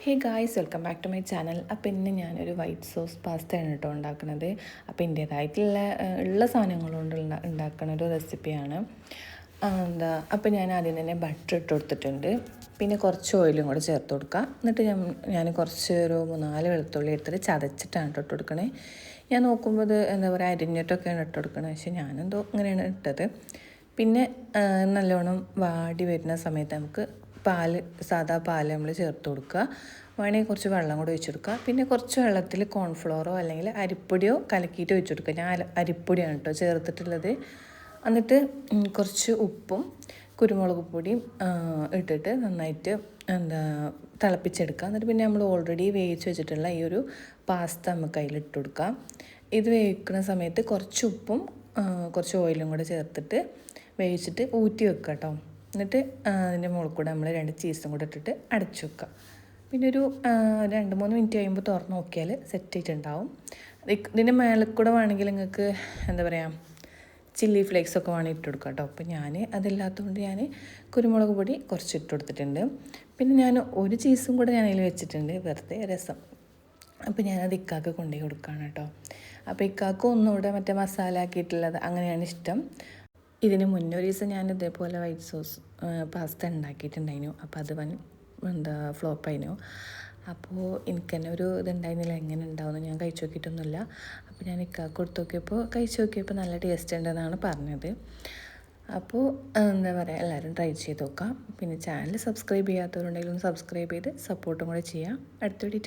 Hey guys, welcome back to my channel. അപ്പോൾ ഇന്ന് ഞാനൊരു വൈറ്റ് സോസ് പാസ്തയാണ് കേട്ടോ ഉണ്ടാക്കുന്നത്. അപ്പോൾ എൻ്റേതായിട്ടുള്ള ഉള്ള സാധനങ്ങൾ കൊണ്ട് ഉണ്ടാക്കുന്ന ഒരു റെസിപ്പിയാണ്. അപ്പോൾ ഞാൻ ആദ്യം തന്നെ ബട്ടർ ഇട്ട് കൊടുത്തിട്ടുണ്ട്. പിന്നെ കുറച്ച് ഓയിലും കൂടെ ചേർത്ത് കൊടുക്കുക. എന്നിട്ട് ഞാൻ കുറച്ച് ഒരു 4 വെളുത്തുള്ളി എടുത്തിട്ട് ചതച്ചിട്ടാണ് ഇട്ട് കൊടുക്കണേ. ഞാൻ നോക്കുമ്പോൾ ഇത് അരിഞ്ഞിട്ടൊക്കെയാണ് ഇട്ട് കൊടുക്കണത്. പക്ഷേ ഞാനെന്തോ ഇങ്ങനെയാണ് ഇട്ടത്. പിന്നെ നല്ലോണം വാടി വരുന്ന സമയത്ത് നമുക്ക് സാധാ പാൽ നമ്മൾ ചേർത്ത് കൊടുക്കുക. വേണമെങ്കിൽ കുറച്ച് വെള്ളം കൂടെ ഒഴിച്ച് കൊടുക്കുക. പിന്നെ കുറച്ച് വെള്ളത്തിൽ കോൺഫ്ലോറോ അല്ലെങ്കിൽ അരിപ്പൊടിയോ കലക്കിയിട്ട് ഒഴിച്ച് കൊടുക്കുക. ഞാൻ അരിപ്പൊടിയാണ് കേട്ടോ ചേർത്തിട്ടുള്ളത്. എന്നിട്ട് കുറച്ച് ഉപ്പും കുരുമുളക് പൊടിയും ഇട്ടിട്ട് നന്നായിട്ട് തിളപ്പിച്ചെടുക്കുക. എന്നിട്ട് പിന്നെ നമ്മൾ ഓൾറെഡി വേവിച്ച് വെച്ചിട്ടുള്ള ഈ ഒരു പാസ്ത നമുക്ക് അതിലിട്ട് കൊടുക്കാം. ഇത് വേവിക്കുന്ന സമയത്ത് കുറച്ച് ഉപ്പും കുറച്ച് ഓയിലും കൂടെ ചേർത്തിട്ട് വേവിച്ചിട്ട് ഊറ്റി വെക്കുക കേട്ടോ. എന്നിട്ട് അതിൻ്റെ മുകളിൽ കൂടെ നമ്മൾ 2 ചീസും കൂടെ ഇട്ടിട്ട് അടച്ചു വെക്കുക. പിന്നെ ഒരു 2-3 മിനിറ്റ് കഴിയുമ്പോൾ തുറന്ന് നോക്കിയാൽ സെറ്റ് ആയിട്ടുണ്ടാവും. ഇതിൻ്റെ മേളിൽ കൂടെ വേണമെങ്കിൽ നിങ്ങൾക്ക് ചില്ലി ഫ്ലേക്സൊക്കെ വേണമെങ്കിൽ ഇട്ട് കൊടുക്കാം കേട്ടോ. അപ്പോൾ ഞാൻ അതില്ലാത്തതുകൊണ്ട് ഞാൻ കുരുമുളക് പൊടി കുറച്ച് ഇട്ട് കൊടുത്തിട്ടുണ്ട്. പിന്നെ ഞാൻ ഒരു ചീസും കൂടെ ഞാൻ അതിൽ വെച്ചിട്ടുണ്ട്, വെറുതെ രസം. അപ്പോൾ ഞാനത് ഇക്കാക്ക് കൊണ്ടുപോയി കൊടുക്കുകയാണ് കേട്ടോ. അപ്പോൾ ഇക്കാക്ക് ഒന്നുകൂടെ മസാല ആക്കിയിട്ടുള്ളത് അങ്ങനെയാണ് ഇഷ്ടം. ഇതിന് മുന്നേ ഒരു ദിവസം ഞാൻ ഇതേപോലെ വൈറ്റ് സോസ് പാസ്ത ഉണ്ടാക്കിയിട്ടുണ്ടായിരുന്നു. അപ്പോൾ അത് ഫ്ലോപ്പായിരുന്നു. അപ്പോൾ എനിക്ക് തന്നെ ഒരു ഇതുണ്ടായിരുന്നില്ല എങ്ങനെ ഉണ്ടാവുമെന്ന്. ഞാൻ കഴിച്ച് നോക്കിയിട്ടൊന്നുമില്ല. അപ്പോൾ ഞാൻ ഇക്കാക്ക് കൊടുത്ത് നോക്കിയപ്പോൾ നല്ല ടേസ്റ്റ് ഉണ്ടെന്നാണ് പറഞ്ഞത്. അപ്പോൾ എല്ലാവരും ട്രൈ ചെയ്ത് നോക്കാം. പിന്നെ ചാനൽ സബ്സ്ക്രൈബ് ചെയ്യാത്തവരുണ്ടെങ്കിലും സബ്സ്ക്രൈബ് ചെയ്ത് സപ്പോർട്ടും കൂടെ ചെയ്യാം. അടുത്ത വീഡിയോ